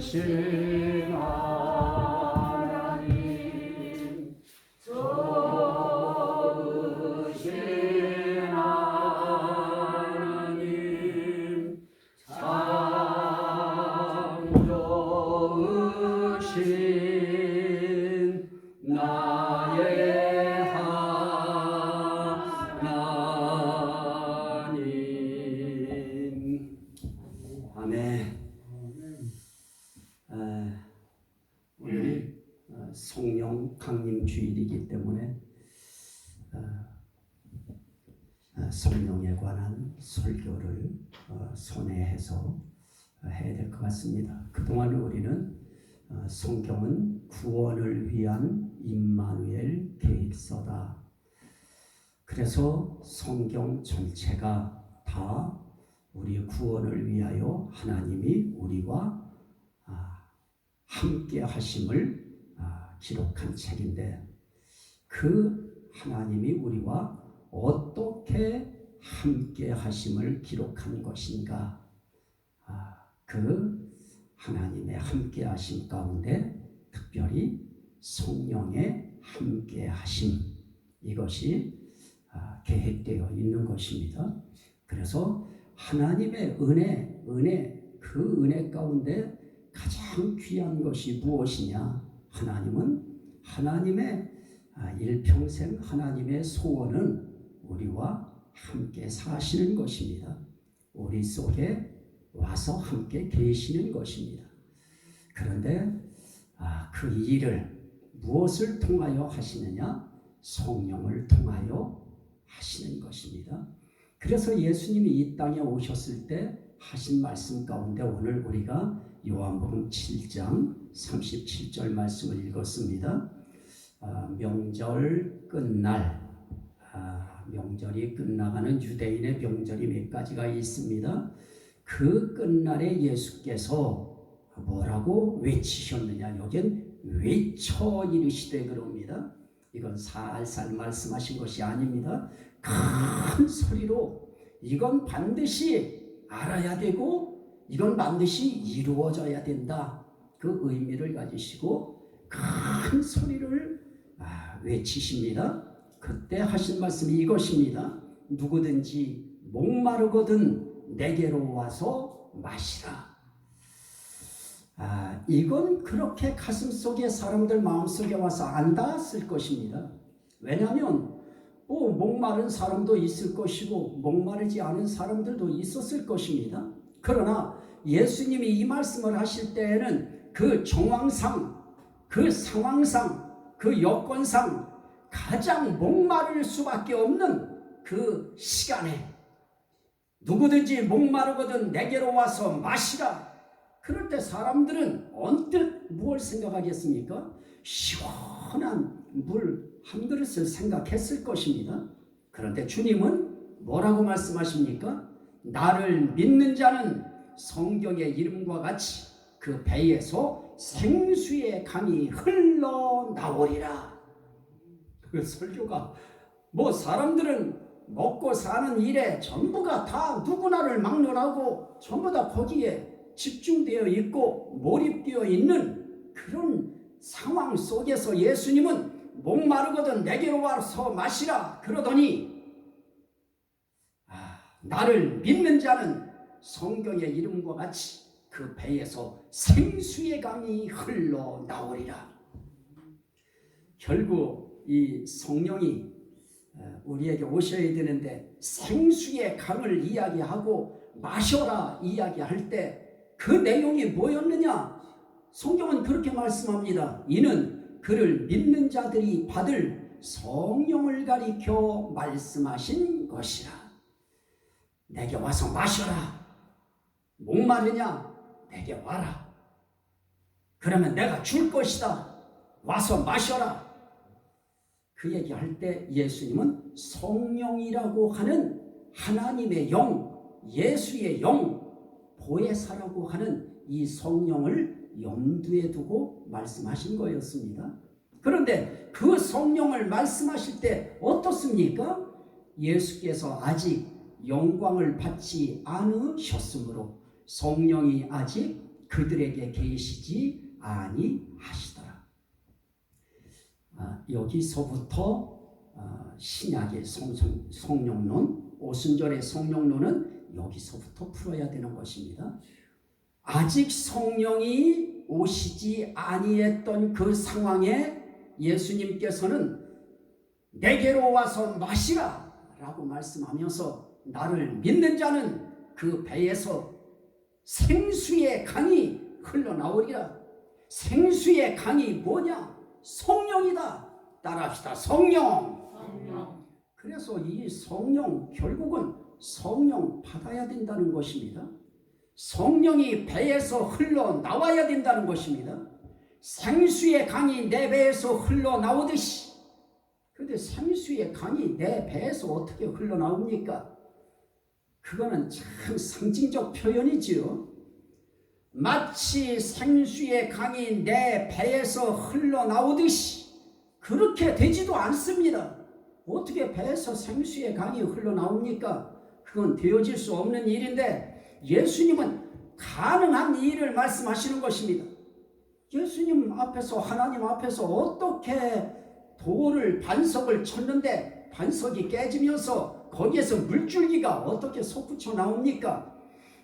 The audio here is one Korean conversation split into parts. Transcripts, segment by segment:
좋으신 하나님, 좋으신 하나님, 참 좋으신 나의 하나님. 아멘. 오늘이 성령 강림 주일이기 때문에 성령에 관한 설교를 손해해서 해야 될 것 같습니다. 그동안 우리는 성경은 구원을 위한 임마누엘 계획서다. 그래서 성경 전체가 다 우리의 구원을 위하여 하나님이 우리와 함께 하심을 기록한 책인데, 그 하나님이 우리와 어떻게 함께 하심을 기록한 것인가? 그 하나님의 함께 하심 가운데 특별히 성령의 함께 하심, 이것이 계획되어 있는 것입니다. 그래서 하나님의 은혜, 그 은혜 가운데 가장 귀한 것이 무엇이냐? 하나님은 하나님의 일평생 하나님의 소원은 우리와 함께 사시는 것입니다. 우리 속에 와서 함께 계시는 것입니다. 그런데 그 일을 무엇을 통하여 하시느냐? 성령을 통하여 하시는 것입니다. 그래서 예수님이 이 땅에 오셨을 때 하신 말씀 가운데 오늘 우리가 요한복음 7장 37절 말씀을 읽었습니다. 명절 끝날, 명절이 끝나가는 유대인의 명절이 몇 가지가 있습니다. 그 끝날에 예수께서 뭐라고 외치셨느냐? 여긴 외쳐 이르시되 그럽니다. 이건 살살 말씀하신 것이 아닙니다. 큰 소리로 이건 반드시 알아야 되고 이건 반드시 이루어져야 된다. 그 의미를 가지시고 큰 소리를 외치십니다. 그때 하신 말씀이 이것입니다. 누구든지 목마르거든 내게로 와서 마시라. 이건 그렇게 가슴속에 사람들 마음속에 와서 안 닿았을 것입니다. 왜냐하면 목마른 사람도 있을 것이고 목마르지 않은 사람들도 있었을 것입니다. 그러나 예수님이 이 말씀을 하실 때에는 그 정황상, 그 상황상, 그 여건상 가장 목마를 수밖에 없는 그 시간에 누구든지 목마르거든 내게로 와서 마시라. 그럴 때 사람들은 언뜻 무엇을 생각하겠습니까? 시원한 물 한 그릇을 생각했을 것입니다. 그런데 주님은 뭐라고 말씀하십니까? 나를 믿는 자는 성경의 이름과 같이 그 배에서 생수의 강이 흘러나오리라. 그 설교가 사람들은 먹고 사는 일에 전부가 다 누구나를 막론하고 전부 다 거기에 집중되어 있고 몰입되어 있는 그런 상황 속에서 예수님은 목마르거든 내게로 와서 마시라 그러더니 나를 믿는 자는 성경의 이름과 같이 그 배에서 생수의 강이 흘러나오리라. 결국 이 성령이 우리에게 오셔야 되는데 생수의 강을 이야기하고 마셔라 이야기할 때 그 내용이 뭐였느냐? 성경은 그렇게 말씀합니다. 이는 그를 믿는 자들이 받을 성령을 가리켜 말씀하신 것이라. 내게 와서 마셔라. 목마르냐? 내게 와라. 그러면 내가 줄 것이다. 와서 마셔라. 그 얘기할 때 예수님은 성령이라고 하는 하나님의 영, 예수의 영, 보혜사라고 하는 이 성령을 염두에 두고 말씀하신 거였습니다. 그런데 그 성령을 말씀하실 때 어떻습니까? 예수께서 아직 영광을 받지 않으셨으므로 성령이 아직 그들에게 계시지 아니하시더라. 여기서부터 신약의 성령론, 오순절의 성령론은 여기서부터 풀어야 되는 것입니다. 아직 성령이 오시지 아니했던 그 상황에 예수님께서는 내게로 와서 마시라 라고 말씀하면서 나를 믿는 자는 그 배에서 생수의 강이 흘러나오리라. 생수의 강이 뭐냐? 성령이다. 따라합시다. 성령. 그래서 이 성령, 결국은 성령 받아야 된다는 것입니다. 성령이 배에서 흘러나와야 된다는 것입니다. 생수의 강이 내 배에서 흘러나오듯이. 그런데 생수의 강이 내 배에서 어떻게 흘러나옵니까? 그거는 참 상징적 표현이지요. 마치 생수의 강이 내 배에서 흘러나오듯이 그렇게 되지도 않습니다. 어떻게 배에서 생수의 강이 흘러나옵니까? 그건 되어질 수 없는 일인데 예수님은 가능한 일을 말씀하시는 것입니다. 예수님 앞에서, 하나님 앞에서 어떻게 돌을, 반석을 쳤는데 반석이 깨지면서 거기에서 물줄기가 어떻게 솟구쳐 나옵니까?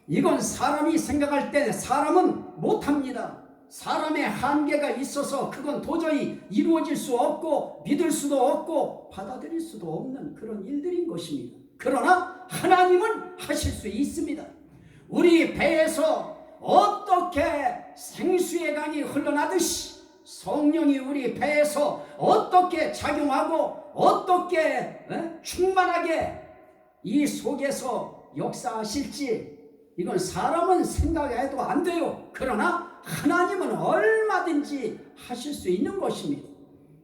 이건 사람이 생각할 때 사람은 못합니다. 사람의 한계가 있어서 그건 도저히 이루어질 수 없고 믿을 수도 없고 받아들일 수도 없는 그런 일들인 것입니다. 그러나 하나님은 하실 수 있습니다. 우리 배에서 어떻게 생수의 강이 흘러나듯이 성령이 우리 배에서 어떻게 작용하고 어떻게 충만하게 이 속에서 역사하실지 이건 사람은 생각해도 안 돼요. 그러나 하나님은 얼마든지 하실 수 있는 것입니다.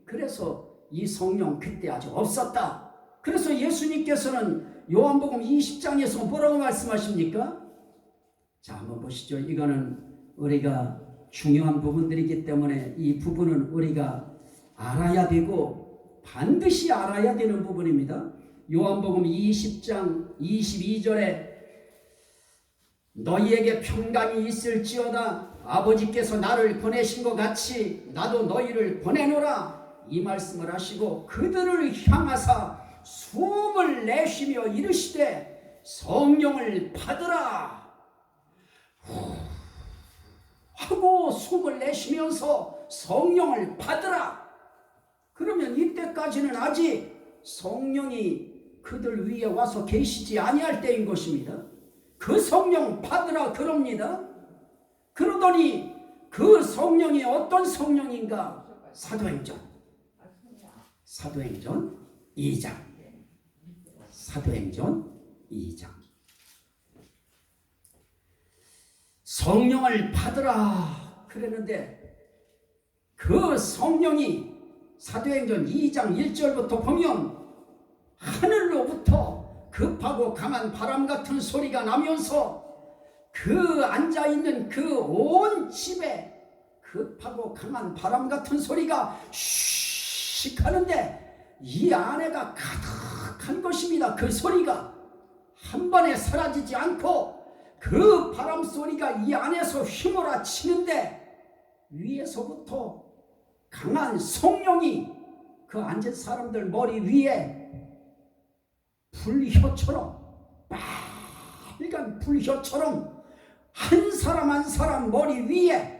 그래서 이 성령 그때 아직 없었다. 그래서 예수님께서는 요한복음 20장에서 뭐라고 말씀하십니까? 자, 한번 보시죠. 이거는 우리가 중요한 부분들이기 때문에 이 부분은 우리가 알아야 되고 반드시 알아야 되는 부분입니다. 요한복음 20장 22절에 너희에게 평강이 있을지어다 아버지께서 나를 보내신 것 같이 나도 너희를 보내노라 이 말씀을 하시고 그들을 향하사 숨을 내쉬며 이르시되 성령을 받으라 하고 숨을 내쉬면서 성령을 받으라. 그러면 이때까지는 아직 성령이 그들 위에 와서 계시지 아니할 때인 것입니다. 그 성령 받으라 그럽니다. 그러더니 그 성령이 어떤 성령인가? 사도행전 2장. 사도행전 2장. 성령을 받으라 그랬는데 그 성령이 사도행전 2장 1절부터 보면 하늘로부터 급하고 강한 바람 같은 소리가 나면서 그 앉아있는 그 온 집에 급하고 강한 바람 같은 소리가 슉 하는데 이 안에가 가득한 것입니다. 그 소리가 한 번에 사라지지 않고 그 바람 소리가 이 안에서 휘몰아치는데 위에서부터 강한 성령이 그 앉은 사람들 머리 위에 불효처럼 빨간 불효처럼 한 사람 한 사람 머리 위에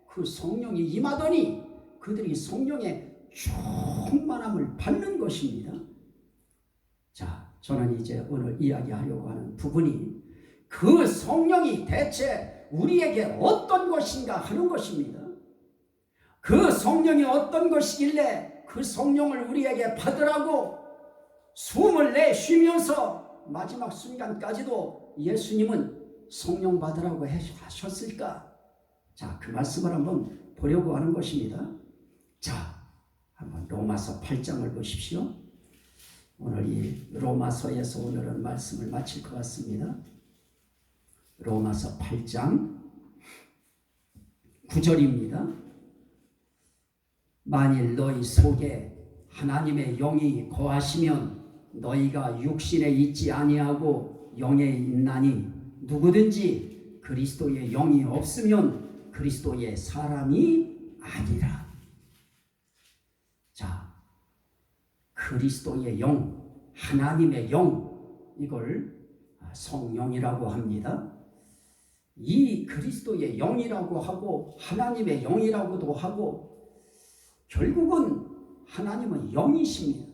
그 성령이 임하더니 그들이 성령의 충만함을 받는 것입니다. 자, 저는 이제 오늘 이야기하려고 하는 부분이 그 성령이 대체 우리에게 어떤 것인가 하는 것입니다. 그 성령이 어떤 것이길래 그 성령을 우리에게 받으라고 숨을 내쉬면서 마지막 순간까지도 예수님은 성령 받으라고 하셨을까? 자, 그 말씀을 한번 보려고 하는 것입니다. 자, 한번 로마서 8장을 보십시오. 오늘 이 로마서에서 오늘은 말씀을 마칠 것 같습니다. 로마서 8장 9절입니다. 만일 너희 속에 하나님의 영이 거하시면 너희가 육신에 있지 아니하고 영에 있나니 누구든지 그리스도의 영이 없으면 그리스도의 사람이 아니라. 자, 그리스도의 영, 하나님의 영, 이걸 성령이라고 합니다. 이 그리스도의 영이라고 하고 하나님의 영이라고도 하고, 결국은 하나님은 영이십니다.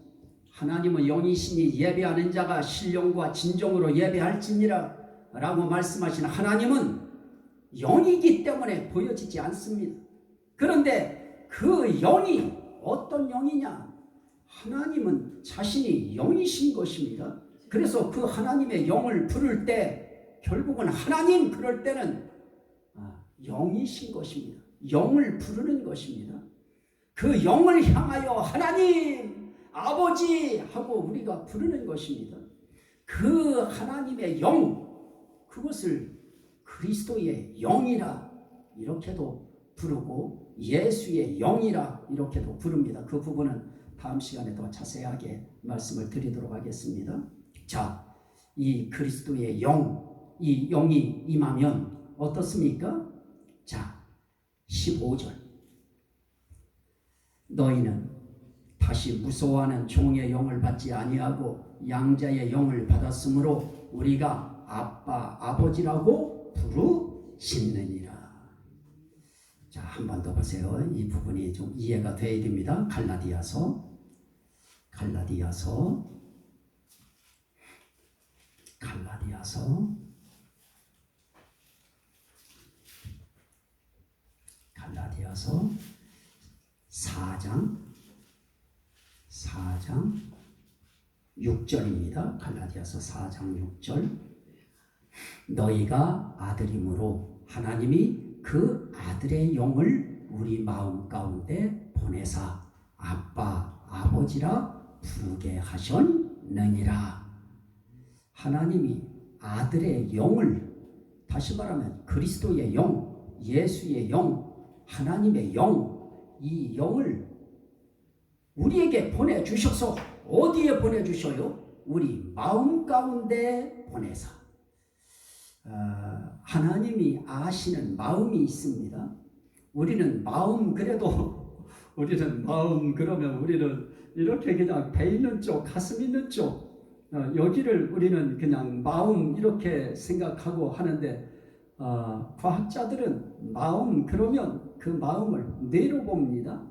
하나님은 영이시니 예배하는 자가 신령과 진정으로 예배할지니라 라고 말씀하신 하나님은 영이기 때문에 보여지지 않습니다. 그런데 그 영이 어떤 영이냐? 하나님은 자신이 영이신 것입니다. 그래서 그 하나님의 영을 부를 때 결국은 하나님, 그럴 때는 영이신 것입니다. 영을 부르는 것입니다. 그 영을 향하여 하나님, 아버지 하고 우리가 부르는 것입니다. 그 하나님의 영, 그것을 그리스도의 영이라 이렇게도 부르고 예수의 영이라 이렇게도 부릅니다. 그 부분은 다음 시간에 더 자세하게 말씀을 드리도록 하겠습니다. 자, 이 그리스도의 영, 이 영이 임하면 어떻습니까? 자, 15절. 너희는 다시 무서워하는 종의 영을 받지 아니하고 양자의 영을 받았으므로 우리가 아빠, 아버지라고 부르짖느니라. 자, 한 번 더 보세요. 이 부분이 좀 이해가 돼야 됩니다. 갈라디아서 4장 6절입니다. 갈라디아서 4장 6절. 너희가 아들임으로 하나님이 그 아들의 영을 우리 마음 가운데 보내사 아빠, 아버지라 부르게 하셨느니라. 하나님이 아들의 영을, 다시 말하면 그리스도의 영, 예수의 영, 하나님의 영, 이 영을 우리에게 보내주셔서 어디에 보내주셔요? 우리 마음 가운데 보내사. 하나님이 아시는 마음이 있습니다. 우리는 마음, 그래도 우리는 마음 그러면 우리는 이렇게 그냥 배 있는 쪽, 가슴 있는 쪽, 여기를 우리는 그냥 마음 이렇게 생각하고 하는데, 과학자들은 마음 그러면 그 마음을 뇌로 봅니다.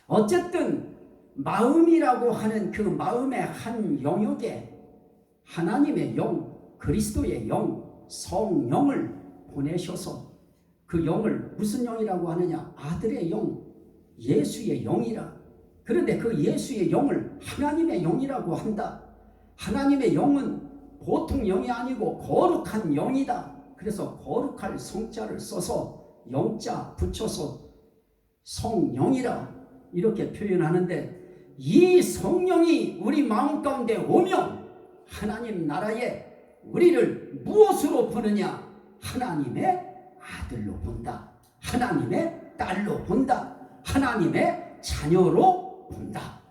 어쨌든 마음이라고 하는 그 마음의 한 영역에 하나님의 영, 그리스도의 영, 성령을 보내셔서 그 영을 무슨 영이라고 하느냐? 아들의 영, 예수의 영이라. 그런데 그 예수의 영을 하나님의 영이라고 한다. 하나님의 영은 보통 영이 아니고 거룩한 영이다. 그래서 거룩할 성자를 써서 영자 붙여서 성령이라 이렇게 표현하는데, 이 성령이 우리 마음 가운데 오면 하나님 나라에 우리를 무엇으로 보느냐? 하나님의 아들로 본다. 하나님의 딸로 본다. 하나님의 자녀로 본다.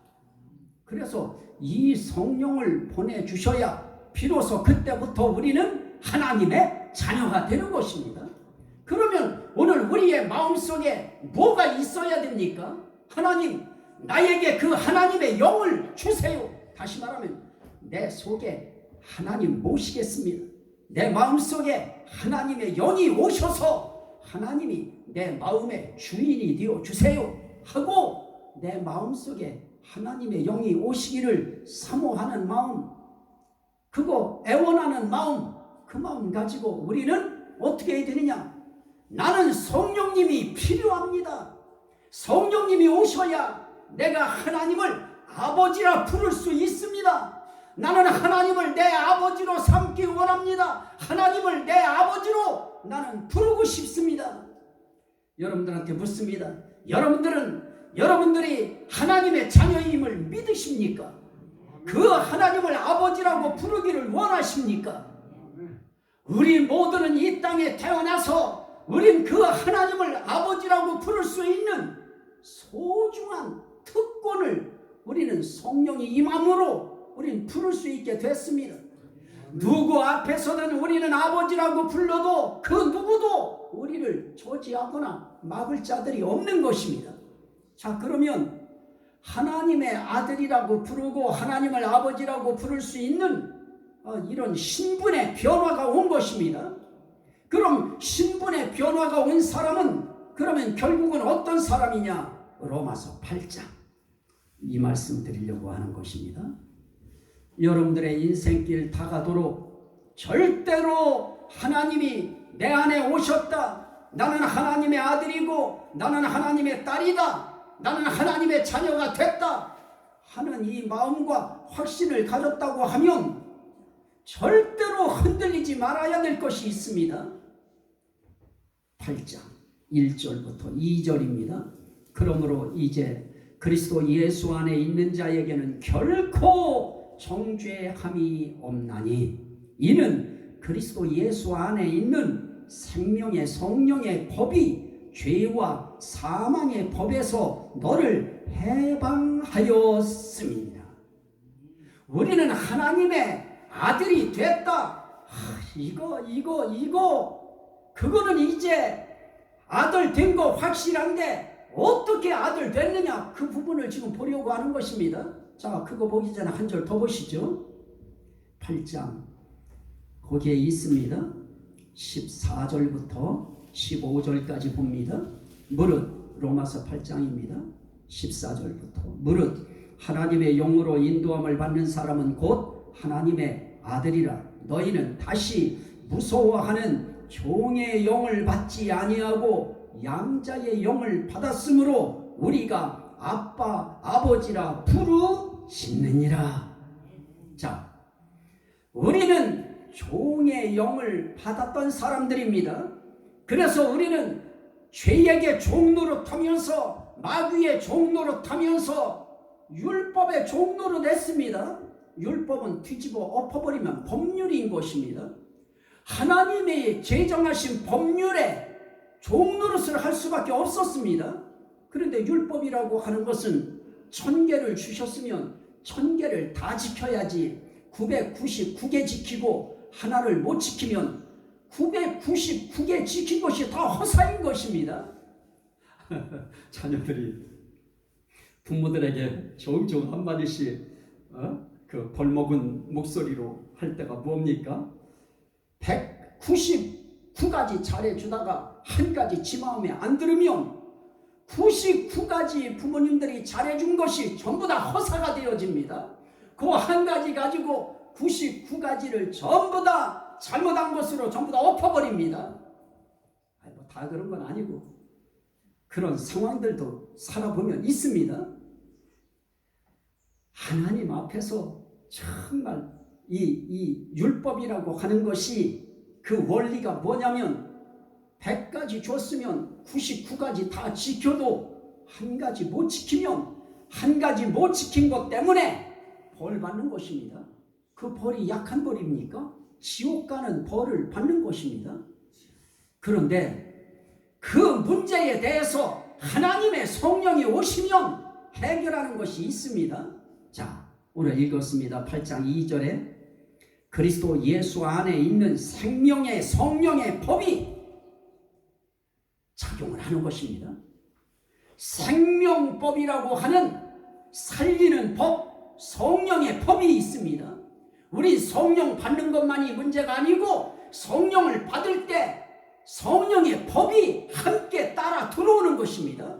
그래서 이 성령을 보내주셔야 비로소 그때부터 우리는 하나님의 자녀가 되는 것입니다. 그러면 오늘 우리의 마음속에 뭐가 있어야 됩니까? 하나님, 나에게 그 하나님의 영을 주세요. 다시 말하면 내 속에 하나님 모시겠습니다. 내 마음속에 하나님의 영이 오셔서 하나님이 내 마음의 주인이 되어 주세요 하고 내 마음속에 하나님의 영이 오시기를 사모하는 마음, 그거 애원하는 마음, 그 마음 가지고 우리는 어떻게 해야 되느냐? 나는 성령님이 필요합니다. 성령님이 오셔야 내가 하나님을 아버지라 부를 수 있습니다. 나는 하나님을 내 아버지로 삼기 원합니다. 하나님을 내 아버지로 나는 부르고 싶습니다. 여러분들한테 묻습니다. 여러분들이 하나님의 자녀임을 믿으십니까? 그 하나님을 아버지라고 부르기를 원하십니까? 우리 모두는 이 땅에 태어나서 우린 그 하나님을 아버지라고 부를 수 있는 소중한 특권을 우리는 성령이 임함으로 우리는 부를 수 있게 됐습니다. 누구 앞에서는 우리는 아버지라고 불러도 그 누구도 우리를 저지하거나 막을 자들이 없는 것입니다. 자, 그러면 하나님의 아들이라고 부르고 하나님을 아버지라고 부를 수 있는 이런 신분의 변화가 온 것입니다. 그럼 신분의 변화가 온 사람은 그러면 결국은 어떤 사람이냐? 로마서 8장 이 말씀 드리려고 하는 것입니다. 여러분들의 인생길 다가도록 절대로 하나님이 내 안에 오셨다, 나는 하나님의 아들이고 나는 하나님의 딸이다, 나는 하나님의 자녀가 됐다 하는 이 마음과 확신을 가졌다고 하면 절대로 흔들리지 말아야 될 것이 있습니다. 8장 1절부터 2절입니다. 그러므로 이제 그리스도 예수 안에 있는 자에게는 결코 정죄함이 없나니 이는 그리스도 예수 안에 있는 생명의 성령의 법이 죄와 사망의 법에서 너를 해방하였습니다. 우리는 하나님의 아들이 됐다. 그거는 이제 아들 된 거 확실한데 어떻게 아들 됐느냐, 그 부분을 지금 보려고 하는 것입니다. 자, 그거 보기 전에 한 절 더 보시죠. 8장 거기에 있습니다. 14절부터 15절까지 봅니다. 무릇 로마서 8장입니다. 14절부터 무릇 하나님의 영으로 인도함을 받는 사람은 곧 하나님의 아들이라. 너희는 다시 무서워하는 종의 영을 받지 아니하고 양자의 영을 받았으므로 우리가 아빠 아버지라 부르짖느니라. 자, 우리는 종의 영을 받았던 사람들입니다. 그래서 우리는 죄에게 종노릇하면서 마귀의 종노릇하면서 율법의 종노릇했습니다. 율법은 뒤집어 엎어버리면 법률인 것입니다. 하나님이 제정하신 법률에 종노릇을 할 수밖에 없었습니다. 그런데 율법이라고 하는 것은 1000개를 주셨으면 1000개를 다 지켜야지 999개 지키고 하나를 못 지키면 999개 지킨 것이 다 허사인 것입니다. 자녀들이 부모들에게 종종 한마디씩 그 벌먹은 목소리로 할 때가 뭡니까? 199가지 잘해주다가 한 가지 지 마음에 안 들으면 99가지 부모님들이 잘해준 것이 전부 다 허사가 되어집니다. 그 한 가지 가지고 99가지를 전부 다 잘못한 것으로 전부 다 엎어버립니다. 뭐 다 그런 건 아니고 그런 상황들도 살아보면 있습니다. 하나님 앞에서 정말 이 율법이라고 하는 것이 그 원리가 뭐냐면 100가지 줬으면 99가지 다 지켜도 한 가지 못 지키면 한 가지 못 지킨 것 때문에 벌 받는 것입니다. 그 벌이 약한 벌입니까? 지옥 가는 벌을 받는 것입니다. 그런데 그 문제에 대해서 하나님의 성령이 오시면 해결하는 것이 있습니다. 자, 오늘 읽었습니다. 8장 2절에 그리스도 예수 안에 있는 생명의 성령의 법이 작용을 하는 것입니다. 생명법이라고 하는 살리는 법, 성령의 법이 있습니다. 우리 성령 받는 것만이 문제가 아니고 성령을 받을 때 성령의 법이 함께 따라 들어오는 것입니다.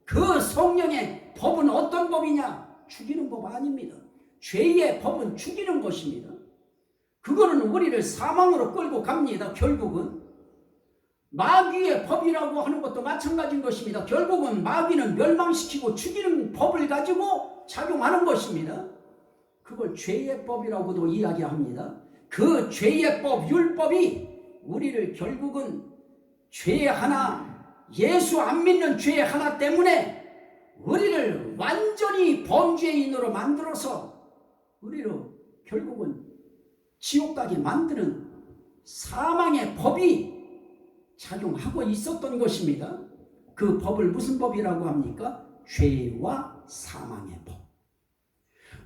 그 성령의 법은 어떤 법이냐? 죽이는 법 아닙니다. 죄의 법은 죽이는 것입니다. 그거는 우리를 사망으로 끌고 갑니다. 결국은 마귀의 법이라고 하는 것도 마찬가지인 것입니다. 결국은 마귀는 멸망시키고 죽이는 법을 가지고 작용하는 것입니다. 그걸 죄의 법이라고도 이야기합니다. 그 죄의 법, 율법이 우리를 결국은 죄 하나, 예수 안 믿는 죄 하나 때문에 우리를 완전히 범죄인으로 만들어서 우리를 결국은 지옥 가게 만드는 사망의 법이 작용하고 있었던 것입니다. 그 법을 무슨 법이라고 합니까? 죄와 사망의 법.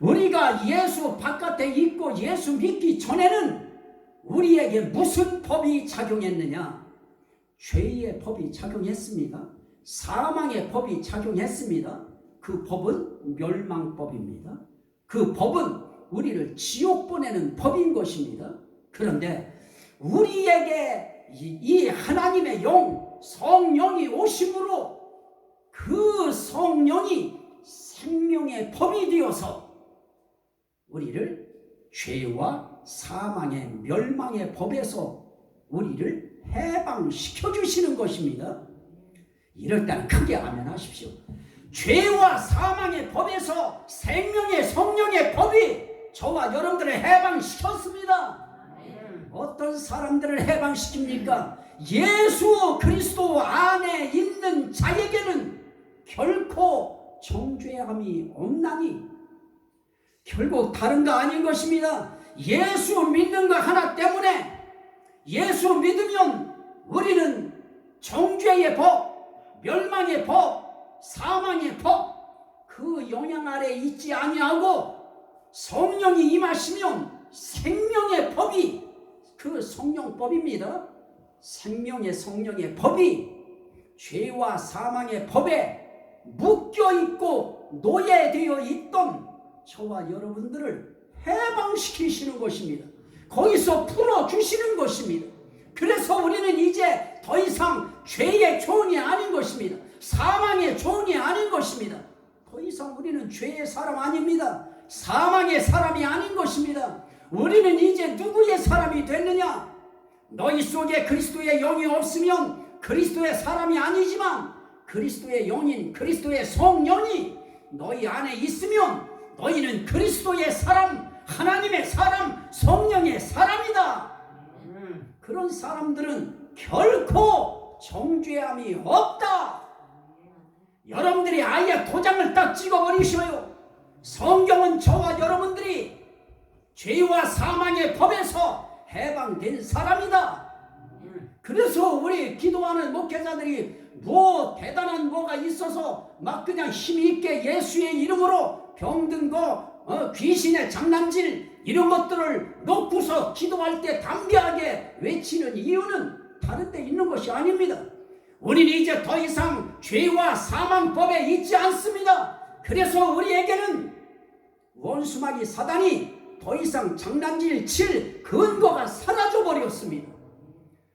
우리가 예수 바깥에 있고 예수 믿기 전에는 우리에게 무슨 법이 작용했느냐? 죄의 법이 작용했습니다. 사망의 법이 작용했습니다. 그 법은 멸망법입니다. 그 법은 우리를 지옥 보내는 법인 것입니다. 그런데 우리에게 이 하나님의 영, 성령이 오심으로 그 성령이 생명의 법이 되어서 우리를 죄와 사망의 멸망의 법에서 우리를 해방시켜 주시는 것입니다. 이럴 때는 크게 아멘하십시오. 죄와 사망의 법에서 생명의 성령의 법이 저와 여러분들을 해방시켰습니다. 어떤 사람들을 해방시킵니까? 예수 그리스도 안에 있는 자에게는 결코 정죄함이 없나니, 결국 다른 거 아닌 것입니다. 예수 믿는 거 하나 때문에, 예수 믿으면 우리는 정죄의 법, 멸망의 법, 사망의 법, 그 영향 아래 있지 아니하고 성령이 임하시면 생명의 법이 그 성령법입니다. 생명의 성령의 법이 죄와 사망의 법에 묶여있고 노예되어 있던 저와 여러분들을 해방시키시는 것입니다. 거기서 풀어주시는 것입니다. 그래서 우리는 이제 더 이상 죄의 종이 아닌 것입니다. 사망의 종이 아닌 것입니다. 더 이상 우리는 죄의 사람 아닙니다. 사망의 사람이 아닌 것입니다. 우리는 이제 누구의 사람이 됐느냐? 너희 속에 그리스도의 영이 없으면 그리스도의 사람이 아니지만 그리스도의 영인 그리스도의 성령이 너희 안에 있으면 너희는 그리스도의 사람, 하나님의 사람, 성령의 사람이다. 그런 사람들은 결코 정죄함이 없다. 여러분들이 아예 도장을 딱 찍어버리셔요. 성경은 저와 여러분들이 죄와 사망의 법에서 해방된 사람이다. 그래서 우리 기도하는 목회자들이 뭐 대단한 뭐가 있어서 막 그냥 힘있게 예수의 이름으로 병든 거, 귀신의 장난질 이런 것들을 놓고서 기도할 때 담대하게 외치는 이유는 다른 데 있는 것이 아닙니다. 우리는 이제 더 이상 죄와 사망법에 있지 않습니다. 그래서 우리에게는 원수마귀 사단이 더 이상 장난질 칠 근거가 사라져 버렸습니다.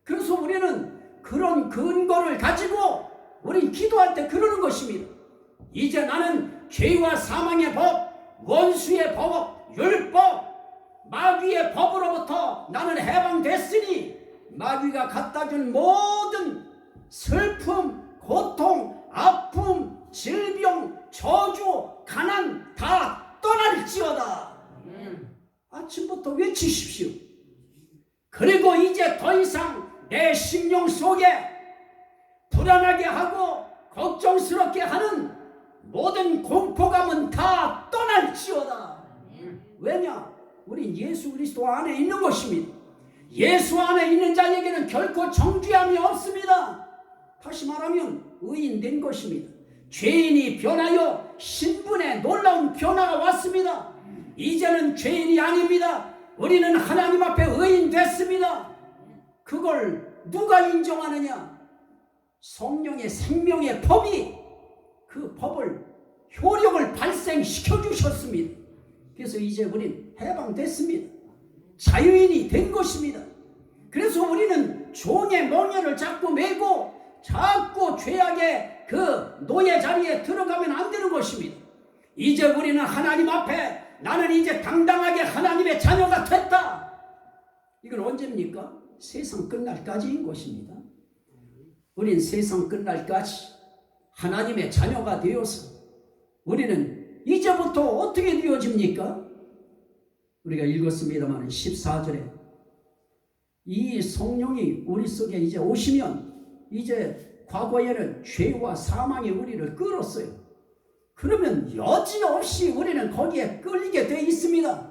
그래서 우리는 그런 근거를 가지고 우린 기도할 때 그러는 것입니다. 이제 나는 죄와 사망의 법, 원수의 법, 율법, 마귀의 법으로부터 나는 해방됐으니 마귀가 갖다준 모든 슬픔, 고통, 아픔, 질병, 저주, 가난 다 떠날지어다. 아침부터 외치십시오. 그리고 이제 더 이상 내 심령 속에 불안하게 하고 걱정스럽게 하는 모든 공포감은 다 떠날지어다. 왜냐? 우린 예수 그리스도 안에 있는 것입니다. 예수 안에 있는 자에게는 결코 정죄함이 없습니다. 다시 말하면 의인된 것입니다. 죄인이 변하여 신분에 놀라운 변화가 왔습니다. 이제는 죄인이 아닙니다. 우리는 하나님 앞에 의인 됐습니다. 그걸 누가 인정하느냐? 성령의 생명의 법이 그 법을 효력을 발생시켜 주셨습니다. 그래서 이제 우리는 해방됐습니다. 자유인이 된 것입니다. 그래서 우리는 종의 멍에를 자꾸 메고 자꾸 죄악의 그 노예 자리에 들어가면 안 되는 것입니다. 이제 우리는 하나님 앞에 나는 이제 당당하게 하나님의 자녀가 됐다. 이건 언제입니까? 세상 끝날까지인 것입니다. 우린 세상 끝날까지 하나님의 자녀가 되어서 우리는 이제부터 어떻게 되어집니까? 우리가 읽었습니다만 14절에 이 성령이 우리 속에 이제 오시면 이제 과거에는 죄와 사망이 우리를 끌었어요. 그러면 여지없이 우리는 거기에 끌리게 돼 있습니다.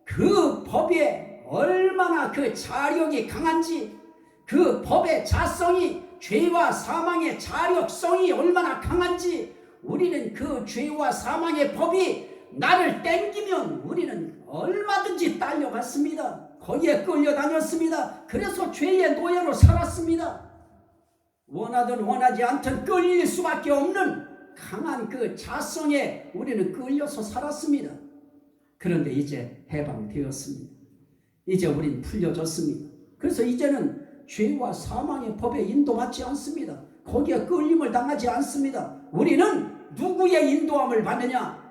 그 법에 얼마나 그 자력이 강한지, 그 법의 자성이, 죄와 사망의 자력성이 얼마나 강한지, 우리는 그 죄와 사망의 법이 나를 땡기면 우리는 얼마든지 딸려갔습니다. 거기에 끌려다녔습니다. 그래서 죄의 노예로 살았습니다. 원하든 원하지 않든 끌릴 수밖에 없는 강한 그 자성에 우리는 끌려서 살았습니다. 그런데 이제 해방되었습니다. 이제 우린 풀려졌습니다. 그래서 이제는 죄와 사망의 법에 인도받지 않습니다. 거기에 끌림을 당하지 않습니다. 우리는 누구의 인도함을 받느냐?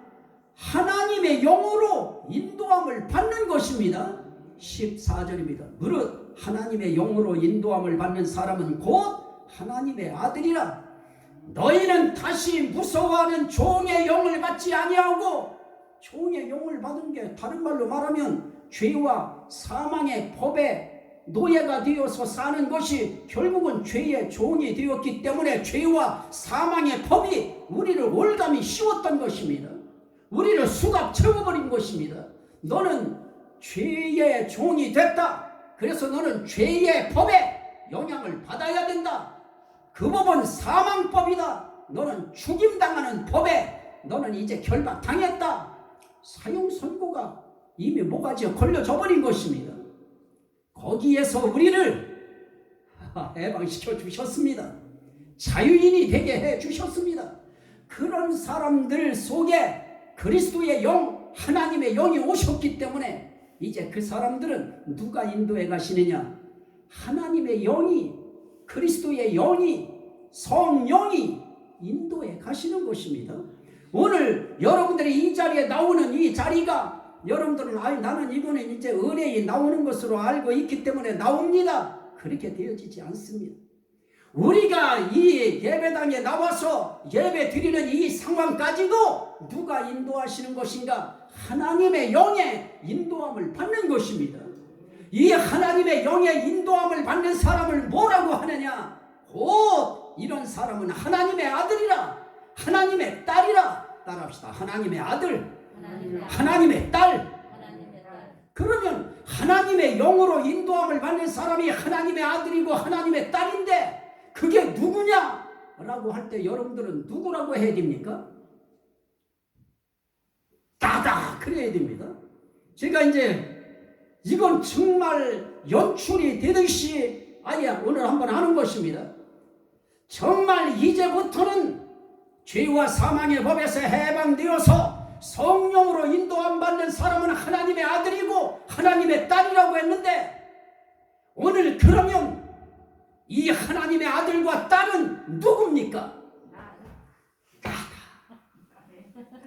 하나님의 영으로 인도함을 받는 것입니다. 14절입니다. 무릇 하나님의 영으로 인도함을 받는 사람은 곧 하나님의 아들이라. 너희는 다시 무서워하는 종의 영을 받지 아니하고, 종의 영을 받은 게 다른 말로 말하면 죄와 사망의 법에 노예가 되어서 사는 것이 결국은 죄의 종이 되었기 때문에 죄와 사망의 법이 우리를 올감이 씌웠던 것입니다. 우리를 수갑 채워버린 것입니다. 너는 죄의 종이 됐다. 그래서 너는 죄의 법에 영향을 받아야 된다. 그 법은 사망법이다. 너는 죽임당하는 법에 너는 이제 결박당했다. 사형 선고가 이미 모가지에 걸려져 버린 것입니다. 거기에서 우리를 해방시켜 주셨습니다. 자유인이 되게 해 주셨습니다. 그런 사람들 속에 그리스도의 영, 하나님의 영이 오셨기 때문에 이제 그 사람들은 누가 인도해 가시느냐? 하나님의 영이, 그리스도의 영이, 성령이 인도해 가시는 것입니다. 오늘 여러분들이 이 자리에 나오는 이 자리가 여러분들은 나는 이거는 이제 의뢰인 나오는 것으로 알고 있기 때문에 나옵니다. 그렇게 되어지지 않습니다. 우리가 이 예배당에 나와서 예배 드리는 이 상황까지도 누가 인도하시는 것인가? 하나님의 영의 인도함을 받는 것입니다. 이 하나님의 영의 인도함을 받는 사람을 뭐라고 하느냐? 곧 이런 사람은 하나님의 아들이라, 하나님의 딸이라. 따라합시다. 하나님의 아들, 하나님의 딸. 그러면 하나님의 영으로 인도함을 받는 사람이 하나님의 아들이고 하나님의 딸인데 그게 누구냐? 라고 할 때 여러분들은 누구라고 해야 됩니까? 나다 그래야 됩니다. 제가 이제 이건 정말 연출이 되듯이 아예 오늘 한번 하는 것입니다. 정말 이제부터는 죄와 사망의 법에서 해방되어서 성령으로 인도함 받는 사람은 하나님의 아들이고 하나님의 딸이라고 했는데, 오늘 그러면 이 하나님의 아들과 딸은 누굽니까?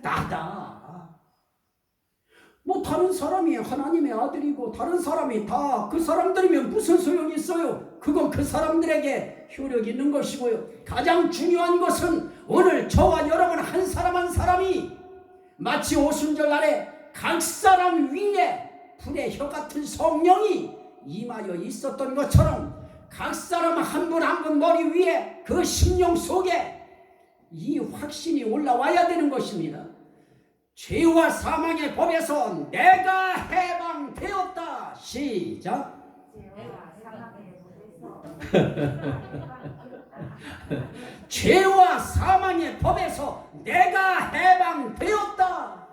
나다. 뭐 다른 사람이 하나님의 아들이고 다른 사람이 다 그 사람들이면 무슨 소용이 있어요? 그건 그 사람들에게 효력이 있는 것이고요. 가장 중요한 것은 오늘 저와 여러분 한 사람 한 사람이 마치 오순절 날에 각 사람 위에 불의 혀 같은 성령이 임하여 있었던 것처럼 각 사람 한 분 한 분 머리 위에 그 심령 속에 이 확신이 올라와야 되는 것입니다. 죄와 사망의 법에서 내가 해방되었다. 시작. 죄와 사망의 법에서 내가 해방되었다.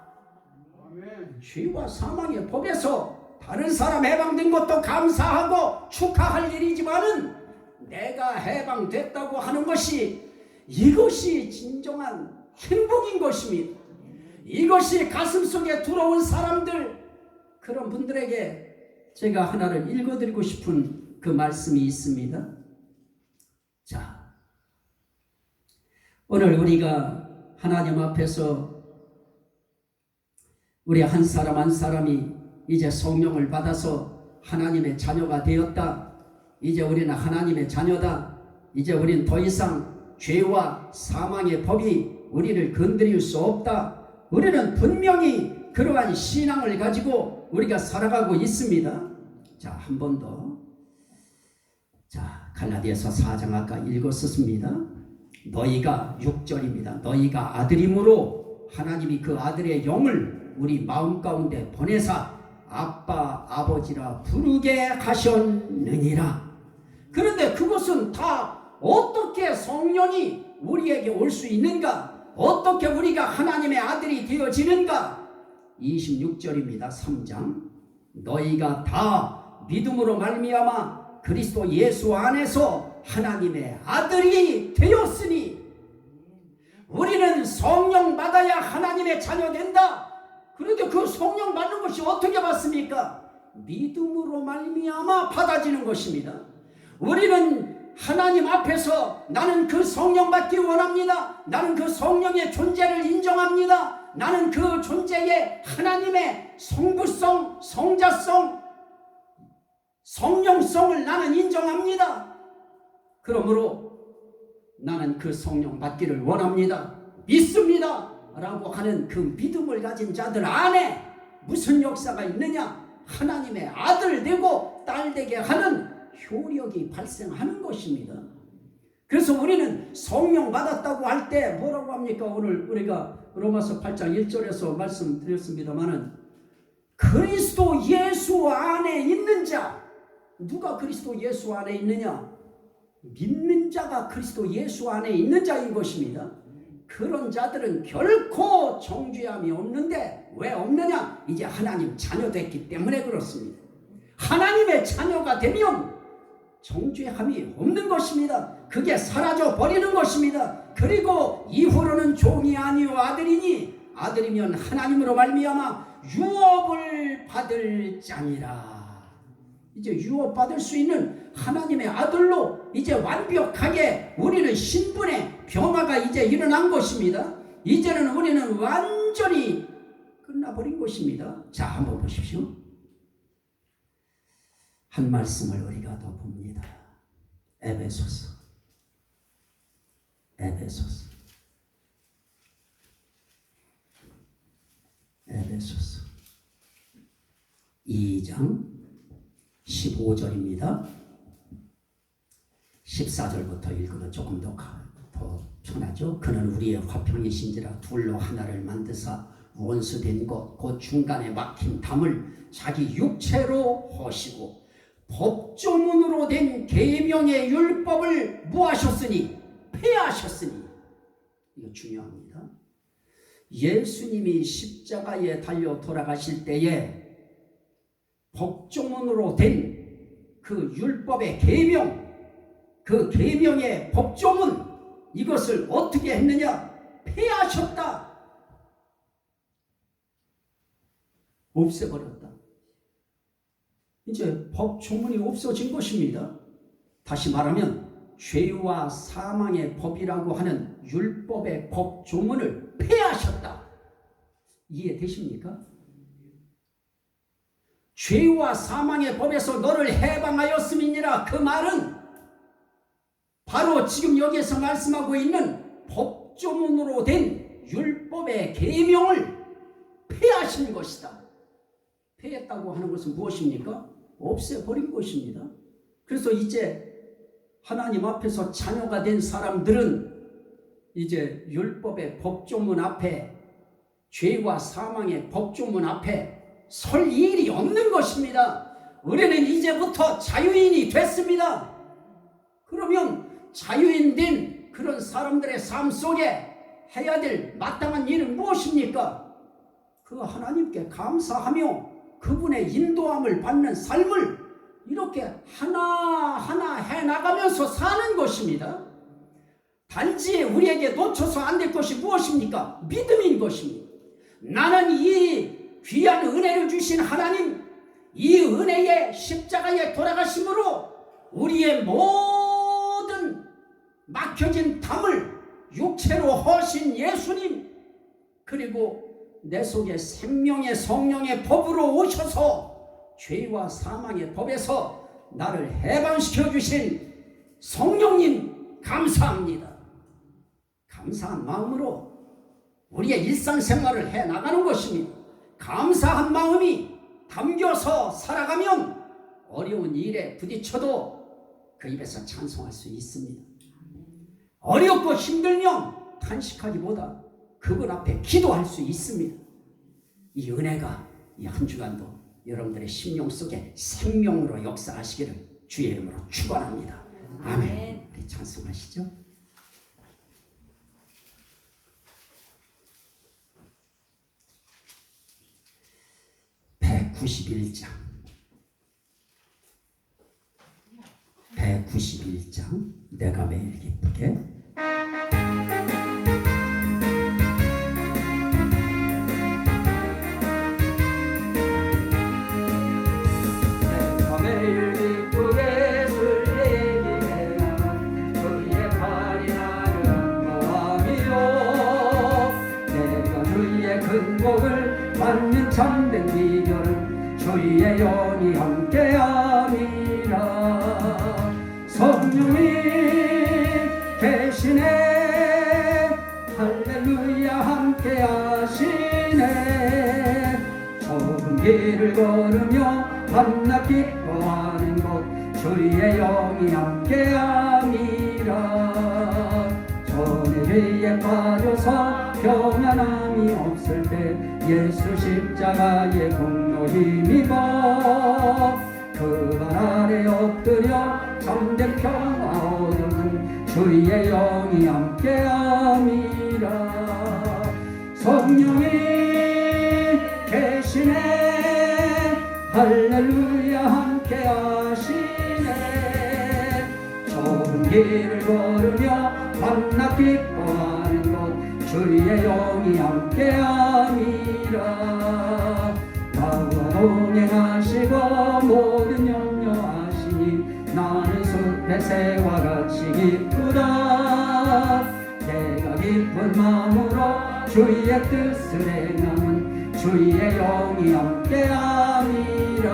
죄와 사망의 법에서 다른 사람 해방된 것도 감사하고 축하할 일이지만은 내가 해방됐다고 하는 것이, 이것이 진정한 행복인 것입니다. 이것이 가슴속에 들어온 사람들, 그런 분들에게 제가 하나를 읽어드리고 싶은 그 말씀이 있습니다. 자, 오늘 우리가 하나님 앞에서 우리 한 사람 한 사람이 이제 성령을 받아서 하나님의 자녀가 되었다. 이제 우리는 하나님의 자녀다. 이제 우리는 더 이상 죄와 사망의 법이 우리를 건드릴 수 없다. 우리는 분명히 그러한 신앙을 가지고 우리가 살아가고 있습니다. 자, 한 번 더. 자, 갈라디아서 4장 아까 읽었습니다. 너희가 6절입니다. 너희가 아들임으로 하나님이 그 아들의 영을 우리 마음 가운데 보내사 아빠 아버지라 부르게 하셨느니라. 그런데 그것은 다 어떻게 성령이 우리에게 올 수 있는가? 어떻게 우리가 하나님의 아들이 되어지는가? 26절입니다. 3장. 너희가 다 믿음으로 말미암아 그리스도 예수 안에서 하나님의 아들이 되었으니 우리는 성령 받아야 하나님의 자녀 된다. 그런데 그 성령 받는 것이 어떻게 받습니까? 믿음으로 말미암아 받아지는 것입니다. 우리는 하나님 앞에서 나는 그 성령 받기 원합니다. 나는 그 성령의 존재를 인정합니다. 나는 그 존재에 하나님의 성부성, 성자성, 성령성을 나는 인정합니다. 그러므로 나는 그 성령 받기를 원합니다. 믿습니다. 라고 하는 그 믿음을 가진 자들 안에 무슨 역사가 있느냐? 하나님의 아들 되고 딸 되게 하는 효력이 발생하는 것입니다. 그래서 우리는 성령 받았다고 할 때 뭐라고 합니까? 오늘 우리가 로마서 8장 1절에서 말씀드렸습니다마는 그리스도 예수 안에 있는 자, 누가 그리스도 예수 안에 있느냐? 믿는 자가 그리스도 예수 안에 있는 자인 것입니다. 그런 자들은 결코 정죄함이 없는데 왜 없느냐? 이제 하나님 자녀 됐기 때문에 그렇습니다. 하나님의 자녀가 되면 정죄함이 없는 것입니다. 그게 사라져 버리는 것입니다. 그리고 이후로는 종이 아니요 아들이니 아들이면 하나님으로 말미암아 유업을 받을 자니라. 이제 유업 받을 수 있는 하나님의 아들로 이제 완벽하게 우리는 신분의 변화가 이제 일어난 것입니다. 이제는 우리는 완전히 끝나버린 것입니다. 자, 한번 보십시오. 한 말씀을 우리가 더 봅니다. 에베소서 2장 15절입니다. 14절부터 읽으면 조금 더 편하죠. 그는 우리의 화평이신지라 둘로 하나를 만드사 원수된 것 곧 중간에 막힌 담을 자기 육체로 허시고 법조문으로 된 계명의 율법을 무하셨으니 폐하셨으니. 이거 중요합니다. 예수님이 십자가에 달려 돌아가실 때에 법조문으로 된 그 율법의 계명, 그 계명의 법조문, 이것을 어떻게 했느냐? 폐하셨다. 없애버렸다. 이제 법조문이 없어진 것입니다. 다시 말하면 죄와 사망의 법이라고 하는 율법의 법조문을 폐하셨다. 이해되십니까? 죄와 사망의 법에서 너를 해방하였음이니라. 그 말은 바로 지금 여기에서 말씀하고 있는 법조문으로 된 율법의 계명을 폐하신 것이다. 폐했다고 하는 것은 무엇입니까? 없애버린 것입니다. 그래서 이제 하나님 앞에서 자녀가 된 사람들은 이제 율법의 법조문 앞에, 죄와 사망의 법조문 앞에 설 일이 없는 것입니다. 우리는 이제부터 자유인이 됐습니다. 그러면 자유인 된 그런 사람들의 삶 속에 해야 될 마땅한 일은 무엇입니까? 그 하나님께 감사하며 그분의 인도함을 받는 삶을 이렇게 하나하나 해나가면서 사는 것입니다. 단지 우리에게 놓쳐서 안 될 것이 무엇입니까? 믿음인 것입니다. 나는 이 귀한 은혜를 주신 하나님, 이 은혜의 십자가에 돌아가심으로 우리의 모든 막혀진 담을 육체로 허신 예수님, 그리고 내 속에 생명의 성령의 법으로 오셔서 죄와 사망의 법에서 나를 해방시켜 주신 성령님 감사합니다. 감사한 마음으로 우리의 일상생활을 해나가는 것입니다. 감사한 마음이 담겨서 살아가면 어려운 일에 부딪혀도 그 입에서 찬송할 수 있습니다. 어렵고 힘들면 탄식하기보다 그분 앞에 기도할 수 있습니다. 이 은혜가 이 한 주간도 여러분들의 심령 속에 생명으로 역사하시기를 주의 이름으로 축원합니다. 아멘. 우리 찬송하시죠. 191장 91장 내가 매일 기쁘게. 내가 매일 기쁘게 주의 얘기해 나간 주의 팔이 나를 모함이요. 내가 주의 큰 복을 받는 참된 비결은 주의 영이 함께함이라. 성령이 계시네 할렐루야 함께하시네. 좁은 길을 걸으며 밤낮 기뻐하는 곳 주의 영이 함께함이라. 전에 죄에 빠져서 평안함이 없을 때 예수 십자가의 공로 힘입어 그 발 아래 엎드려 참된 평화 얻으면 주의 영이 함께함이라. 성령이 계시네 할렐루야 함께하시네. 좁은 길을 걸으며 밤낮 기뻐하는 곳 주의 영이 함께함이라. 나와 동행하시고 모든 염려하시니 나는 숲의 새와 같이 기쁘다. 내가 기쁜 마음으로 주의 뜻을 행하면 주의 영이 함께함이라.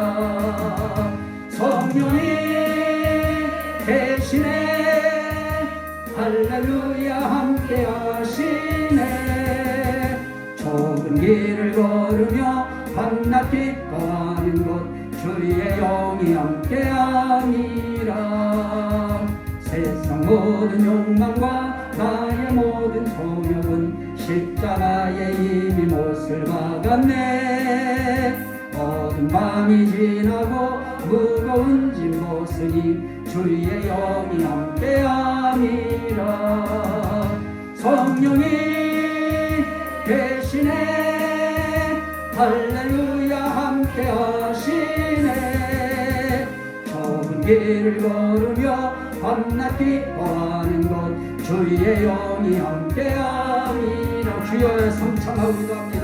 성령이 계시네 할렐루야 함께하시네. 좁은 길을 걸으며 밤낮 기뻐하는 곳 주의 영이 함께함이라. 세상 모든 욕망과 나의 모든 소욕은 십자가에 이미 못을 박았네. 어두운 밤이 지나고 무거운 짐 벗으니 주의 영이 함께함이라. 성령이 계시네 할렐루야 함께하시네. 좁은 길을 걸으며 밤낮 기뻐하는 곳 주의 영이 함께함이라. 주여 성창하고자 합니다.